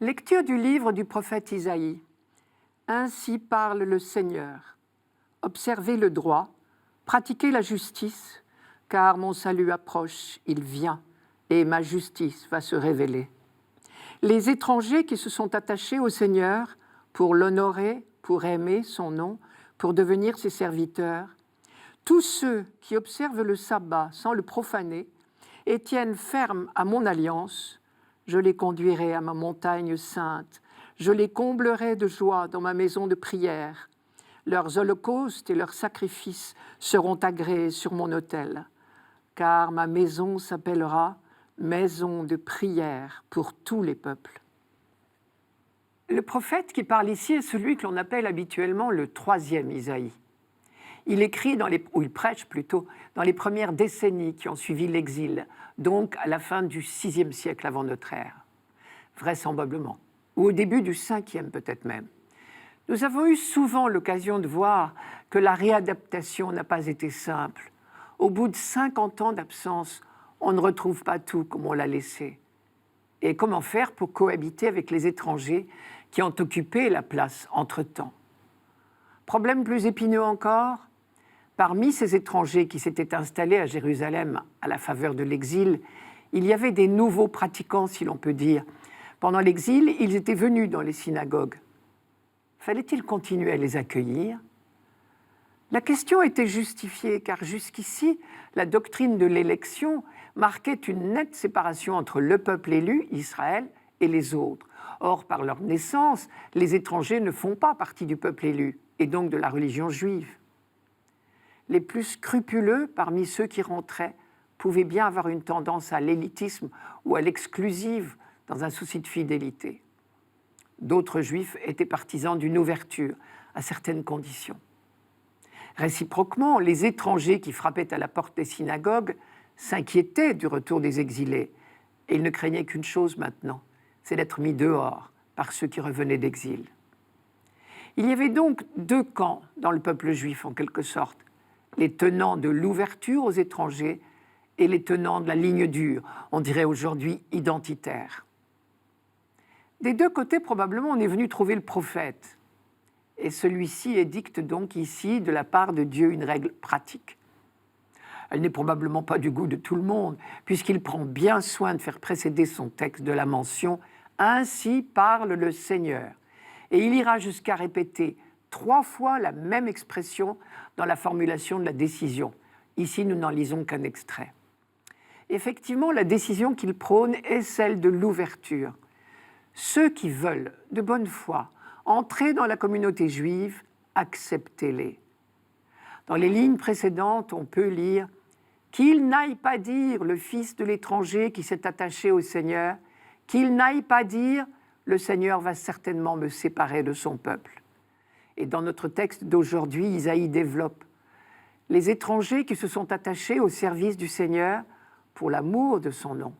Lecture du livre du prophète Isaïe. Ainsi parle le Seigneur. Observez le droit, pratiquez la justice, car mon salut approche, il vient, et ma justice va se révéler. Les étrangers qui se sont attachés au Seigneur pour l'honorer, pour aimer son nom, pour devenir ses serviteurs, tous ceux qui observent le sabbat sans le profaner et tiennent ferme à mon alliance, je les conduirai à ma montagne sainte, je les comblerai de joie dans ma maison de prière. Leurs holocaustes et leurs sacrifices seront agréés sur mon autel, car ma maison s'appellera maison de prière pour tous les peuples. Le prophète qui parle ici est celui que l'on appelle habituellement le troisième Isaïe. Il écrit, ou il prêche plutôt, dans les premières décennies qui ont suivi l'exil, donc à la fin du VIe siècle avant notre ère, vraisemblablement, ou au début du Ve peut-être même. Nous avons eu souvent l'occasion de voir que la réadaptation n'a pas été simple. Au bout de 50 ans d'absence, on ne retrouve pas tout comme on l'a laissé. Et comment faire pour cohabiter avec les étrangers qui ont occupé la place entre-temps? Problème plus épineux encore, parmi ces étrangers qui s'étaient installés à Jérusalem à la faveur de l'exil, il y avait des nouveaux pratiquants, si l'on peut dire. Pendant l'exil, ils étaient venus dans les synagogues. Fallait-il continuer à les accueillir? La question était justifiée, car jusqu'ici, la doctrine de l'élection marquait une nette séparation entre le peuple élu, Israël, et les autres. Or, par leur naissance, les étrangers ne font pas partie du peuple élu, et donc de la religion juive. Les plus scrupuleux parmi ceux qui rentraient pouvaient bien avoir une tendance à l'élitisme ou à l'exclusive dans un souci de fidélité. D'autres juifs étaient partisans d'une ouverture à certaines conditions. Réciproquement, les étrangers qui frappaient à la porte des synagogues s'inquiétaient du retour des exilés, et ils ne craignaient qu'une chose maintenant, c'est d'être mis dehors par ceux qui revenaient d'exil. Il y avait donc deux camps dans le peuple juif en quelque sorte, les tenants de l'ouverture aux étrangers et les tenants de la ligne dure, on dirait aujourd'hui identitaire. Des deux côtés, probablement, on est venu trouver le prophète. Et celui-ci édicte donc ici, de la part de Dieu, une règle pratique. Elle n'est probablement pas du goût de tout le monde, puisqu'il prend bien soin de faire précéder son texte de la mention « Ainsi parle le Seigneur ». Et il ira jusqu'à répéter 3 fois la même expression dans la formulation de la décision. Ici, nous n'en lisons qu'un extrait. Effectivement, la décision qu'il prône est celle de l'ouverture. Ceux qui veulent, de bonne foi, entrer dans la communauté juive, acceptez-les. Dans les lignes précédentes, on peut lire « Qu'il n'aille pas dire le fils de l'étranger qui s'est attaché au Seigneur, qu'il n'aille pas dire « Le Seigneur va certainement me séparer de son peuple ». Et dans notre texte d'aujourd'hui, Isaïe développe « Les étrangers qui se sont attachés au service du Seigneur pour l'amour de son nom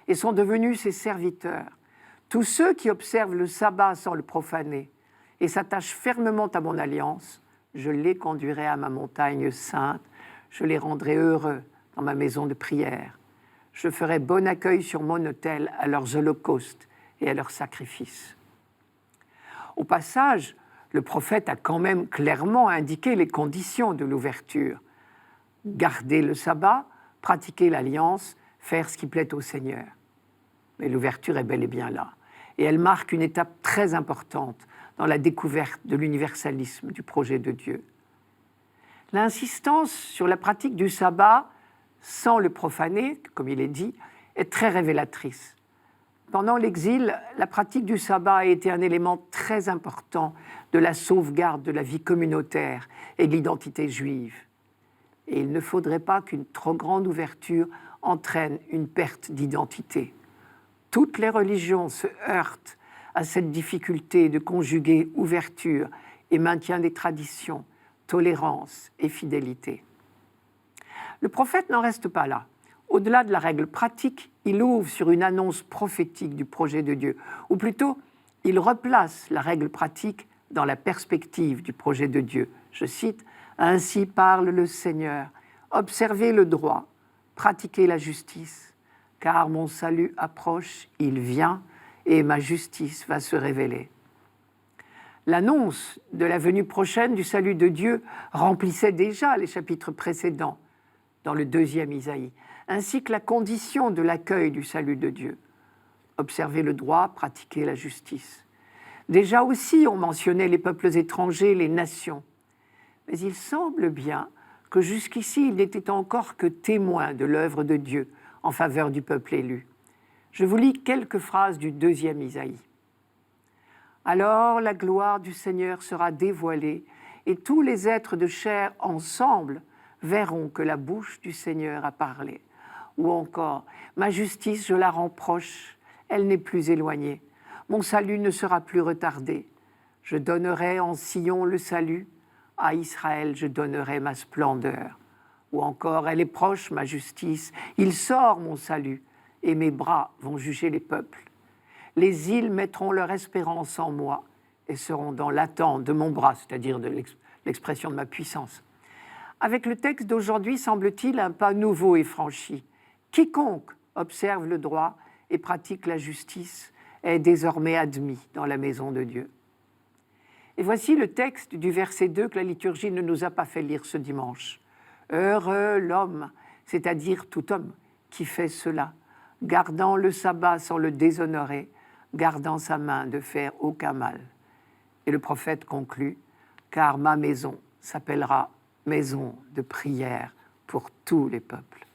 et sont devenus ses serviteurs, tous ceux qui observent le sabbat sans le profaner et s'attachent fermement à mon alliance, je les conduirai à ma montagne sainte, je les rendrai heureux dans ma maison de prière. Je ferai bon accueil sur mon autel à leurs holocaustes et à leurs sacrifices. » Au passage, le prophète a quand même clairement indiqué les conditions de l'ouverture. Garder le sabbat, pratiquer l'alliance, faire ce qui plaît au Seigneur. Mais l'ouverture est bel et bien là. Et elle marque une étape très importante dans la découverte de l'universalisme du projet de Dieu. L'insistance sur la pratique du sabbat sans le profaner, comme il est dit, est très révélatrice. Pendant l'exil, la pratique du sabbat a été un élément très important de la sauvegarde de la vie communautaire et de l'identité juive. Et il ne faudrait pas qu'une trop grande ouverture entraîne une perte d'identité. Toutes les religions se heurtent à cette difficulté de conjuguer ouverture et maintien des traditions, tolérance et fidélité. Le prophète n'en reste pas là. Au-delà de la règle pratique, il ouvre sur une annonce prophétique du projet de Dieu, ou plutôt, il replace la règle pratique dans la perspective du projet de Dieu. Je cite, « Ainsi parle le Seigneur, observez le droit, pratiquez la justice, car mon salut approche, il vient, et ma justice va se révéler. L'annonce de la venue prochaine du salut de Dieu remplissait déjà les chapitres précédents dans le 2e Isaïe, ainsi que la condition de l'accueil du salut de Dieu. Observer le droit, pratiquer la justice. Déjà aussi, on mentionnait les peuples étrangers, les nations. Mais il semble bien que jusqu'ici, ils n'étaient encore que témoins de l'œuvre de Dieu en faveur du peuple élu. Je vous lis quelques phrases du 2e Isaïe. Alors la gloire du Seigneur sera dévoilée, et tous les êtres de chair ensemble verront que la bouche du Seigneur a parlé. Ou encore, ma justice, je la rends proche, elle n'est plus éloignée. Mon salut ne sera plus retardé. Je donnerai en Sion le salut, à Israël je donnerai ma splendeur. Ou encore, elle est proche, ma justice, il sort mon salut, et mes bras vont juger les peuples. Les îles mettront leur espérance en moi et seront dans l'attente de mon bras, c'est-à-dire de l'expression de ma puissance. Avec le texte d'aujourd'hui, semble-t-il, un pas nouveau est franchi. Quiconque observe le droit et pratique la justice est désormais admis dans la maison de Dieu. Et voici le texte du verset 2 que la liturgie ne nous a pas fait lire ce dimanche. « Heureux l'homme, c'est-à-dire tout homme, qui fait cela, gardant le sabbat sans le déshonorer, gardant sa main de faire aucun mal. » Et le prophète conclut, « Car ma maison s'appellera maison de prière pour tous les peuples. »